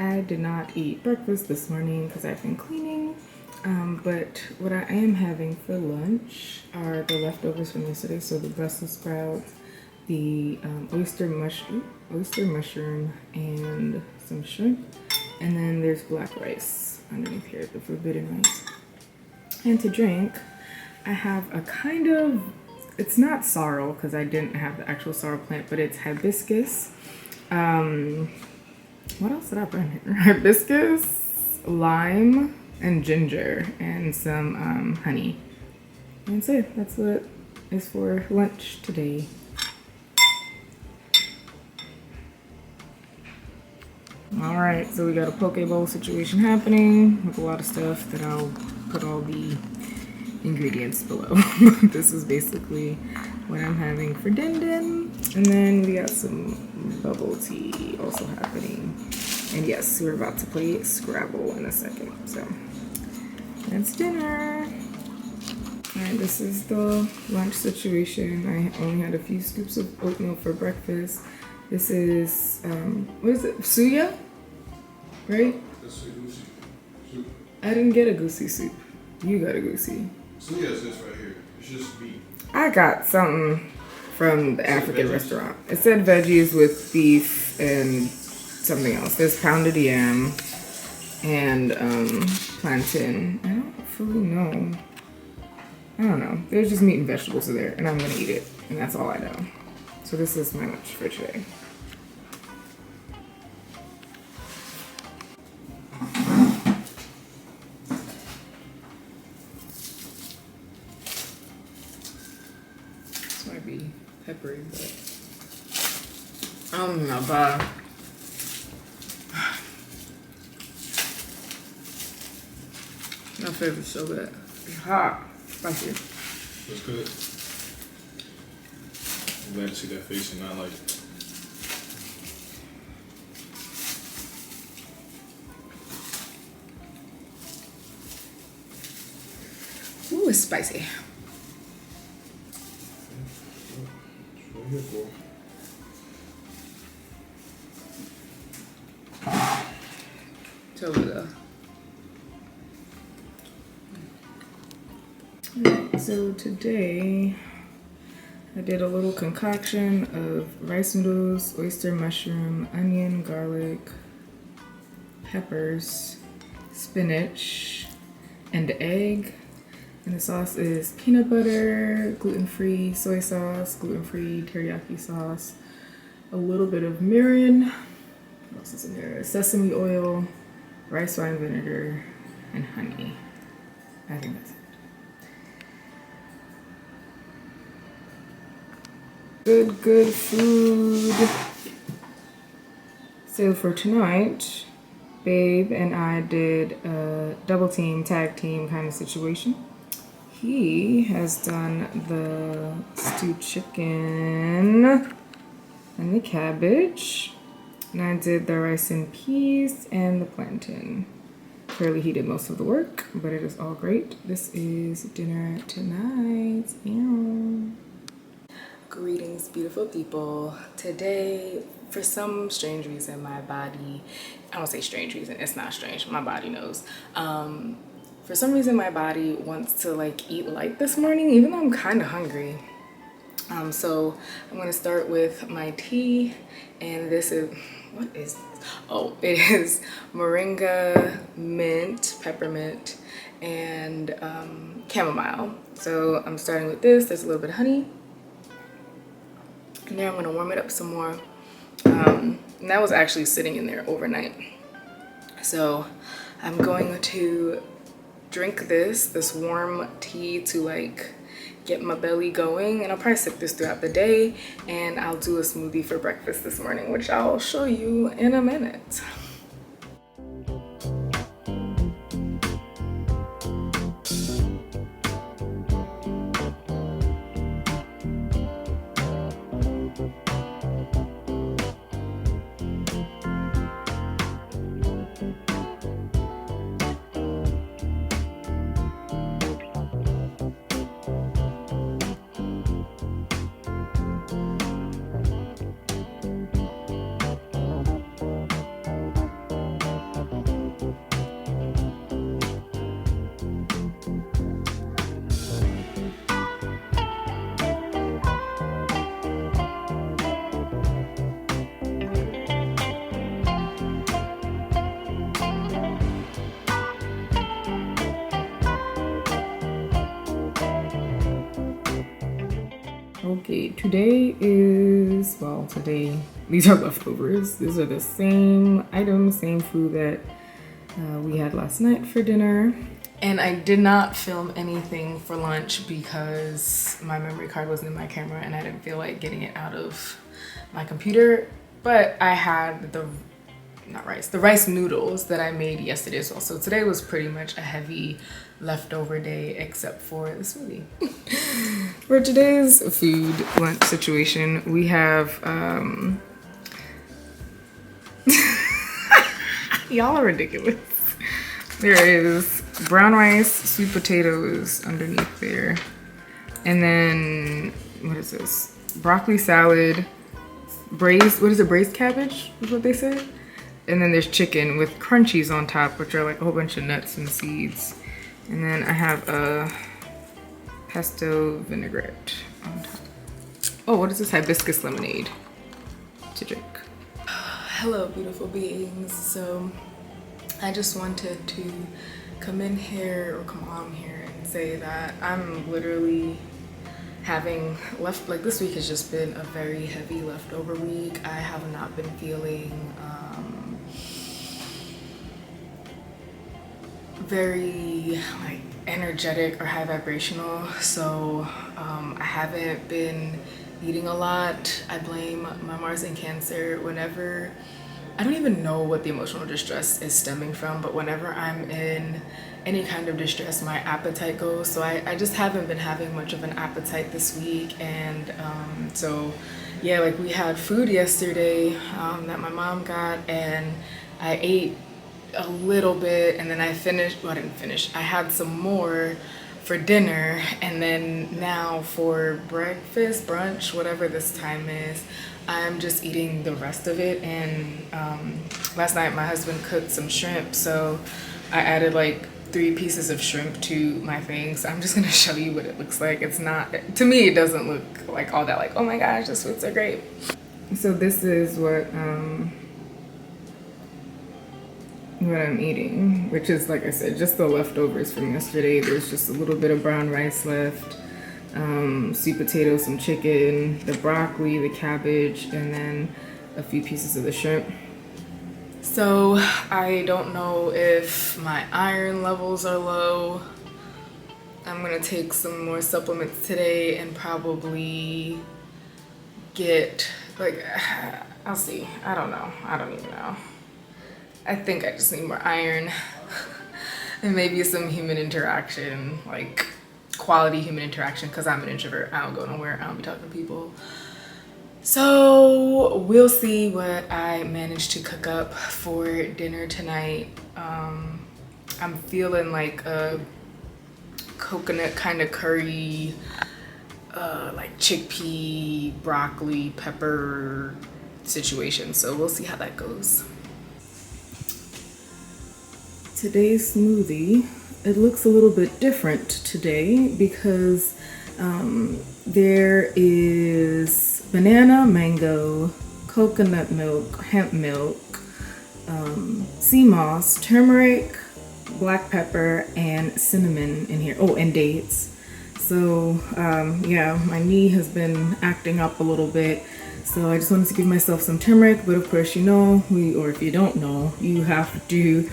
I did not eat breakfast this morning because I've been cleaning. But what I am having for lunch are the leftovers from yesterday. So the Brussels sprouts, the oyster mushroom, and some shrimp. And then there's black rice underneath here, the forbidden rice. And to drink, I have a kind of, it's not sorrel because I didn't have the actual sorrel plant, but it's hibiscus. What else did I put in here? Hibiscus, lime, and ginger, and some honey. And so that's what is for lunch today. All right, so we got a poke bowl situation happening with a lot of stuff that I'll put all the ingredients below. This is basically what I'm having for din din. And then we got some bubble tea also happening. And yes, we're about to play Scrabble in a second. So that's dinner. All right, this is the lunch situation. I only had a few scoops of oatmeal for breakfast. This is, what is it? Suya? Right? That's egusi soup. I didn't get egusi soup. You got egusi. Suya is this right here. It's just meat. I got something from the African restaurant. It said veggies with beef and something else. There's pounded yam and plantain. I don't fully know. I don't know. There's just meat and vegetables in there, and I'm gonna eat it, and that's all I know. So this is my lunch for today. This might be peppery, but I'm not bad. My favorite's so good. It's hot, spicy. That's good. I'm glad to see that face and not like it. Ooh, it's spicy. What are you here for? So good. Alright, so today I did a little concoction of rice noodles, oyster mushroom, onion, garlic, peppers, spinach, and egg. And the sauce is peanut butter, gluten-free soy sauce, gluten-free teriyaki sauce, a little bit of mirin, what else is in there? Sesame oil, rice wine vinegar, and honey. I think that's it. Good food. So for tonight, Babe and I did a double team, tag team kind of situation. He has done the stewed chicken and the cabbage. And I did the rice and peas and the plantain. Clearly he did most of the work, but it is all great. This is dinner tonight. Ew. Greetings, beautiful people. Today, for some strange reason, my body, I don't say strange reason, it's not strange, my body knows. For some reason, my body wants to like eat light this morning, even though I'm kind of hungry. So I'm gonna start with my tea, and this is, what is this? Oh, it is moringa, mint, peppermint, and chamomile. So I'm starting with this. There's a little bit of honey. And then I'm gonna warm it up some more. And that was actually sitting in there overnight. So I'm going to drink this warm tea to like get my belly going, and I'll probably sip this throughout the day, and I'll do a smoothie for breakfast this morning, which I'll show you in a minute. Okay, today is, well, today, these are leftovers. These are the same items, same food that we had last night for dinner. And I did not film anything for lunch because my memory card wasn't in my camera and I didn't feel like getting it out of my computer. But I had the rice noodles that I made yesterday as well. So today was pretty much a heavy leftover day except for the smoothie. For today's food lunch situation, we have y'all are ridiculous. There is brown rice, sweet potatoes underneath there. And then, what is this? Broccoli salad, braised, what is it, braised cabbage is what they said? And then there's chicken with crunchies on top, which are like a whole bunch of nuts and seeds. And then I have a pesto vinaigrette on top. Oh, what is this? Hibiscus lemonade to drink. Hello, beautiful beings. So I just wanted to come on here and say that I'm literally having like this week has just been a very heavy leftover week. I have not been feeling very like energetic or high vibrational, so I haven't been eating a lot. I blame my Mars in Cancer. Whenever, I don't even know what the emotional distress is stemming from, but whenever I'm in any kind of distress, my appetite goes. So I just haven't been having much of an appetite this week. And so yeah, like we had food yesterday that my mom got, and I ate a little bit, and then I finished, well, I didn't finish, I had some more for dinner, and then now for breakfast, brunch, whatever this time is, I'm just eating the rest of it. And last night my husband cooked some shrimp, so I added like 3 pieces of shrimp to my thing. So I'm just gonna show you what it looks like. It's not, to me it doesn't look like all that like, oh my gosh, this foods are great. So this is what I'm eating, which is, like I said, just the leftovers from yesterday. There's just a little bit of brown rice left, sweet potatoes, some chicken, the broccoli, the cabbage, and then a few pieces of the shrimp. So I don't know if my iron levels are low. I'm gonna take some more supplements today and probably get, like, I'll see. I don't know. I don't even know. I think I just need more iron and maybe some human interaction, like quality human interaction, because I'm an introvert. I don't go nowhere. I don't be talking to people. So we'll see what I manage to cook up for dinner tonight. I'm feeling like a coconut kind of curry, like chickpea, broccoli, pepper situation. So we'll see how that goes. Today's smoothie, it looks a little bit different today because there is banana, mango, coconut milk, hemp milk, sea moss, turmeric, black pepper, and cinnamon in here. Oh, and dates. So yeah, my knee has been acting up a little bit. So I just wanted to give myself some turmeric, but of course, you know, or if you don't know, you have to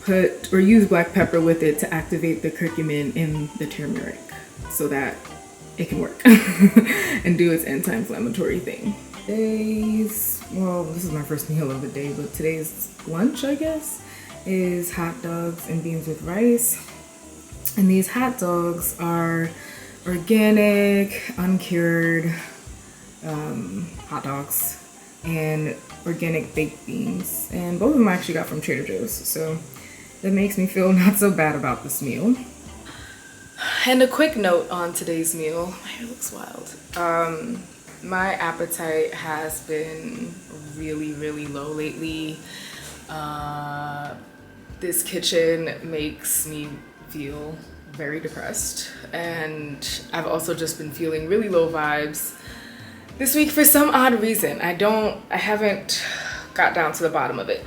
put or use black pepper with it to activate the curcumin in the turmeric so that it can work and do its anti-inflammatory thing. Well, this is my first meal of the day, but today's lunch, I guess, is hot dogs and beans with rice. And these hot dogs are organic, uncured hot dogs and organic baked beans. And both of them I actually got from Trader Joe's, so that makes me feel not so bad about this meal. And a quick note on today's meal. My hair looks wild. My appetite has been really, really low lately. This kitchen makes me feel very depressed, and I've also just been feeling really low vibes this week for some odd reason. I haven't got down to the bottom of it.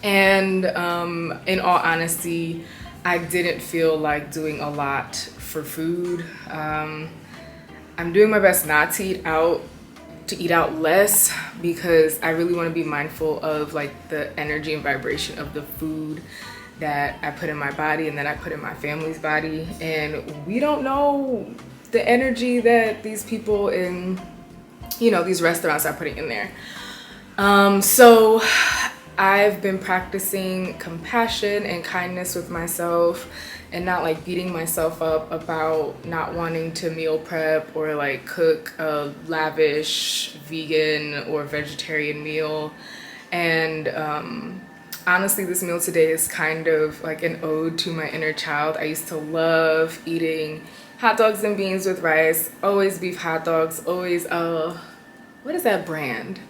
And in all honesty, I didn't feel like doing a lot for food. I'm doing my best not to eat out, to eat out less, because I really want to be mindful of like the energy and vibration of the food that I put in my body and that I put in my family's body. And we don't know the energy that these people in, you know, these restaurants are putting in there. So I've been practicing compassion and kindness with myself and not like beating myself up about not wanting to meal prep or like cook a lavish vegan or vegetarian meal. And honestly, this meal today is kind of like an ode to my inner child. I used to love eating hot dogs and beans with rice, always beef hot dogs, always, what is that brand?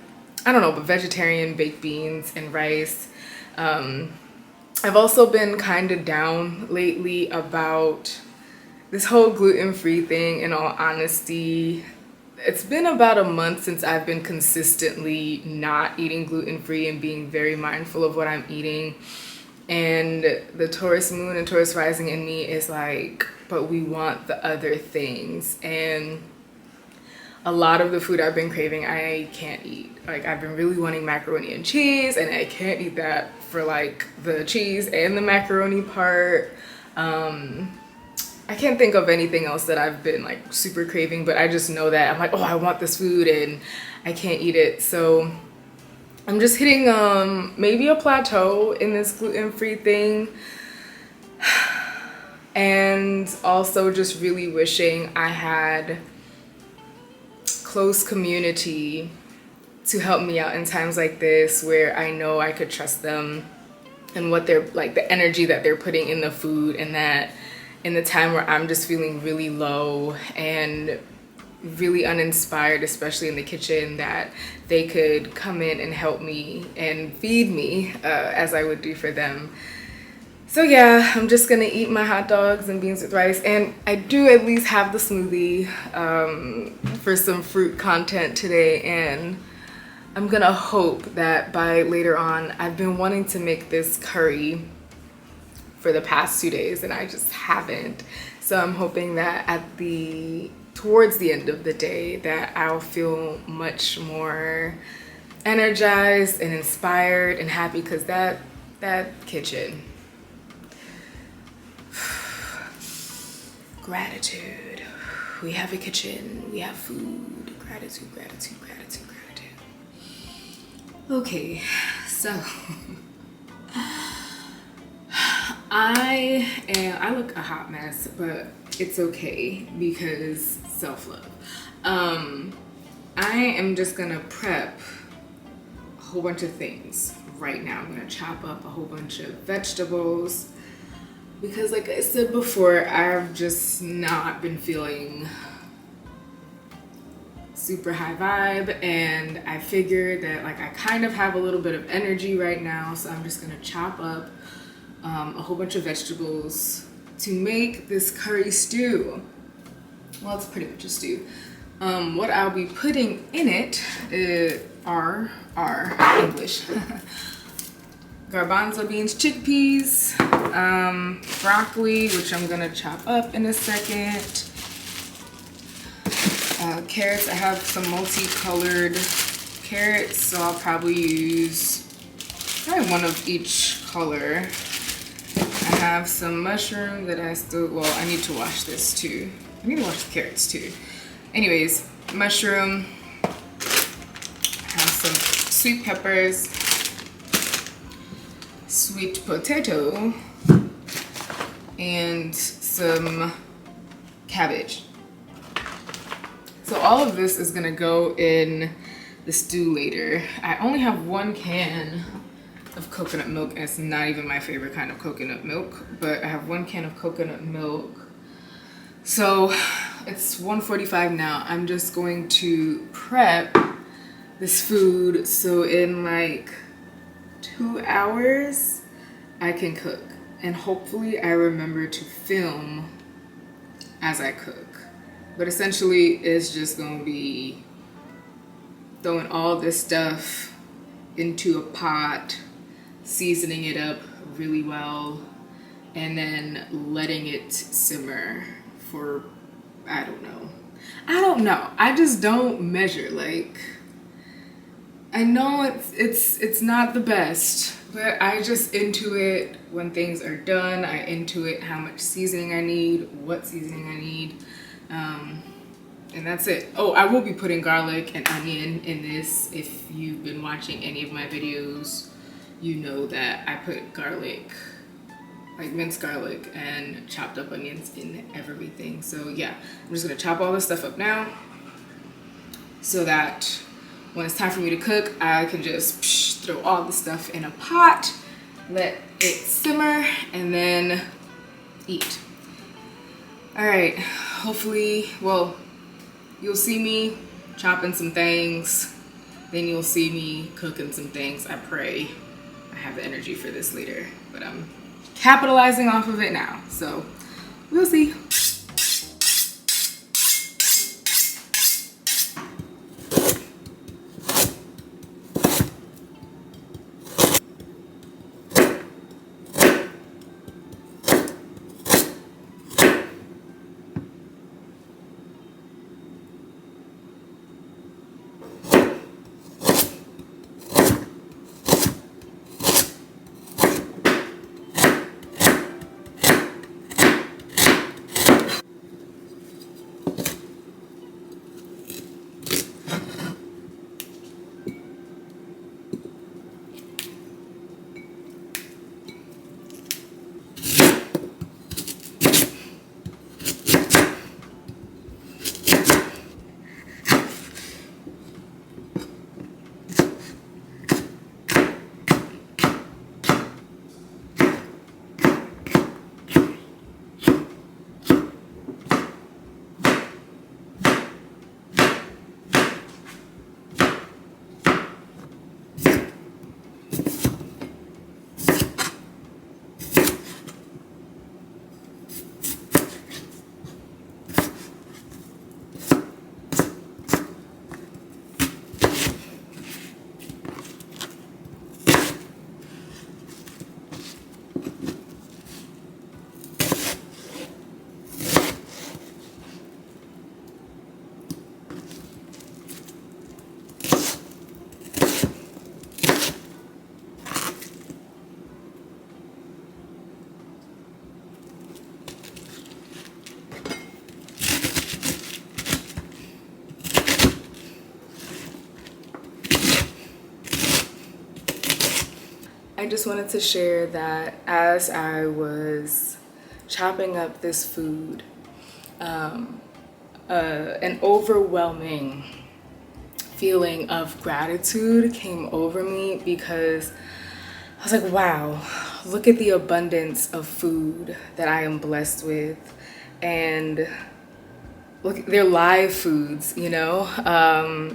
I don't know, but vegetarian baked beans and rice. I've also been kind of down lately about this whole gluten-free thing, in all honesty. It's been about a month since I've been consistently not eating gluten-free and being very mindful of what I'm eating. And the Taurus moon and Taurus rising in me is like, but we want the other things. And a lot of the food I've been craving, I can't eat. Like, I've been really wanting macaroni and cheese, and I can't eat that for like the cheese and the macaroni part. I can't think of anything else that I've been like super craving, but I just know that I'm like, oh, I want this food and I can't eat it. So I'm just hitting maybe a plateau in this gluten-free thing. And also just really wishing I had close community to help me out in times like this, where I know I could trust them and what they're like, the energy that they're putting in the food, and that in the time where I'm just feeling really low and really uninspired, especially in the kitchen, that they could come in and help me and feed me as I would do for them. So yeah, I'm just gonna eat my hot dogs and beans with rice, and I do at least have the smoothie for some fruit content today, and I'm gonna hope that by later on, I've been wanting to make this curry for the past 2 days and I just haven't. So I'm hoping that towards the end of the day that I'll feel much more energized and inspired and happy, because that kitchen. Gratitude. We have a kitchen, we have food. Gratitude, gratitude, gratitude, gratitude. Okay, so I look a hot mess, but it's okay because self-love. I am just gonna prep a whole bunch of things right now. I'm gonna chop up a whole bunch of vegetables because, like I said before, I've just not been feeling super high vibe, and I figured that like I kind of have a little bit of energy right now, so I'm just gonna chop up a whole bunch of vegetables to make this curry stew. Well, it's pretty much a stew. What I'll be putting in it are English garbanzo beans, chickpeas, broccoli, which I'm gonna chop up in a second, carrots. I have some multicolored carrots, so I'll probably use probably one of each color. I have some mushroom that I need to wash this too. I need to wash the carrots too. Anyways, mushroom. I have some sweet peppers, sweet potato, and some cabbage. So all of this is gonna go in the stew later. I only have 1 can of coconut milk, and it's not even my favorite kind of coconut milk, but I have 1 can of coconut milk. So it's 1:45 now. I'm just going to prep this food so in like 2 hours I can cook, and hopefully I remember to film as I cook. But essentially it's just gonna be throwing all this stuff into a pot, seasoning it up really well, and then letting it simmer for, I don't know, I don't know. I just don't measure. Like, I know it's not the best, but I just intuit when things are done. I intuit how much seasoning I need, what seasoning I need, and that's it. Oh, I will be putting garlic and onion in this. If you've been watching any of my videos, you know that I put garlic, like minced garlic and chopped up onions in everything. So yeah, I'm just gonna chop all this stuff up now so that when it's time for me to cook, I can just throw all the stuff in a pot, let it simmer, and then eat. All right, hopefully, well, you'll see me chopping some things, then you'll see me cooking some things. I pray I have the energy for this later, but I'm capitalizing off of it now, so we'll see. I just wanted to share that as I was chopping up this food, an overwhelming feeling of gratitude came over me because I was like, wow, look at the abundance of food that I am blessed with. And look, they're live foods, you know?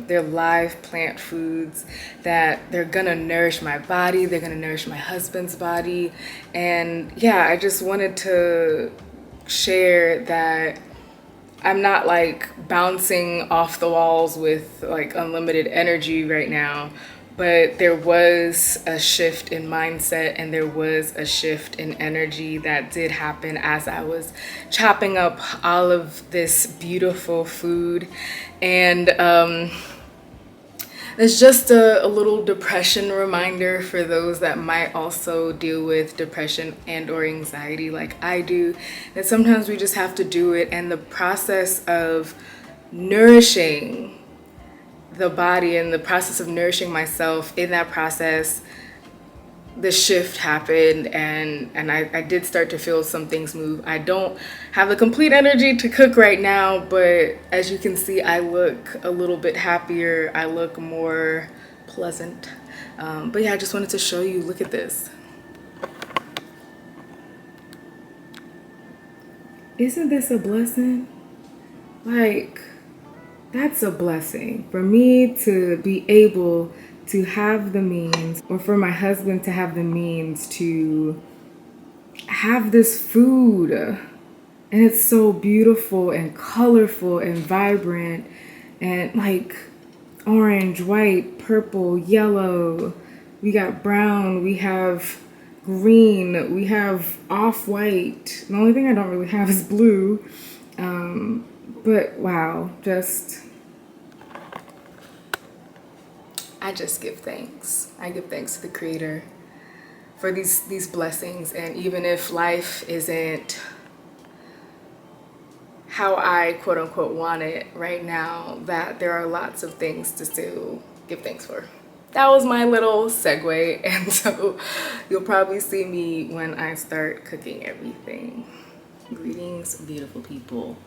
They're live plant foods that they're gonna nourish my body, they're gonna nourish my husband's body. And yeah, I just wanted to share that I'm not like bouncing off the walls with like unlimited energy right now, but there was a shift in mindset and there was a shift in energy that did happen as I was chopping up all of this beautiful food. And it's just a little depression reminder for those that might also deal with depression and or anxiety like I do, that sometimes we just have to do it. And the process of nourishing the body and the process of nourishing myself, in that process, the shift happened and I did start to feel some things move. I don't have the complete energy to cook right now, but as you can see, I look a little bit happier. I look more pleasant. But yeah, I just wanted to show you, look at this. Isn't this a blessing? Like, that's a blessing for me to be able to have the means, or for my husband to have the means to have this food. And it's so beautiful and colorful and vibrant and like orange, white, purple, yellow. We got brown, we have green, we have off-white. The only thing I don't really have is blue. But wow, I just give thanks. I give thanks to the Creator for these blessings, and even if life isn't how I quote unquote want it right now, that there are lots of things to still give thanks for. That was my little segue, and so you'll probably see me when I start cooking everything. Greetings, beautiful people.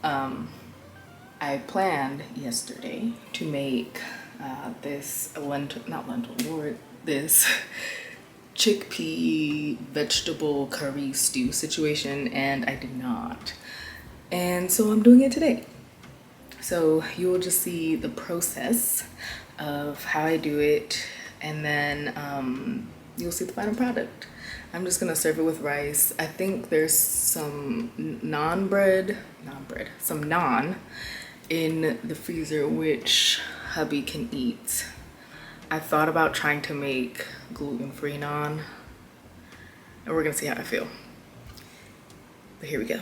I planned yesterday to make this this chickpea vegetable curry stew situation, and I did not. And so I'm doing it today. So you will just see the process of how I do it, and then you'll see the final product. I'm just gonna serve it with rice. I think there's some some naan in the freezer, which hubby can eat. I thought about trying to make gluten-free naan, and we're gonna see how I feel. But here we go.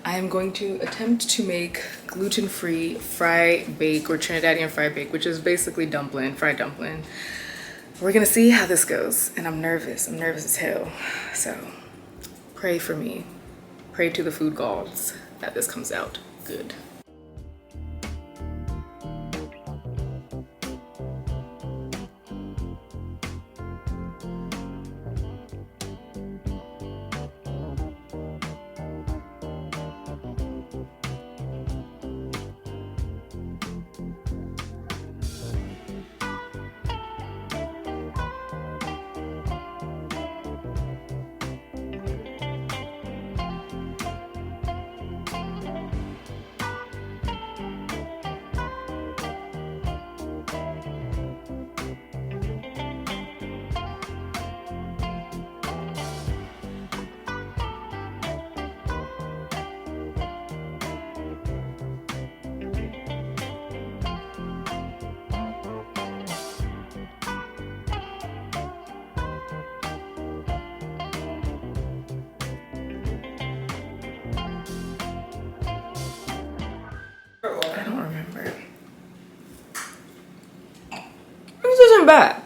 I am going to attempt to make gluten-free fry bake, or Trinidadian fry bake, which is basically dumpling, fried dumpling. We're gonna see how this goes, and I'm nervous as hell. So pray for me, pray to the food gods that this comes out good. back.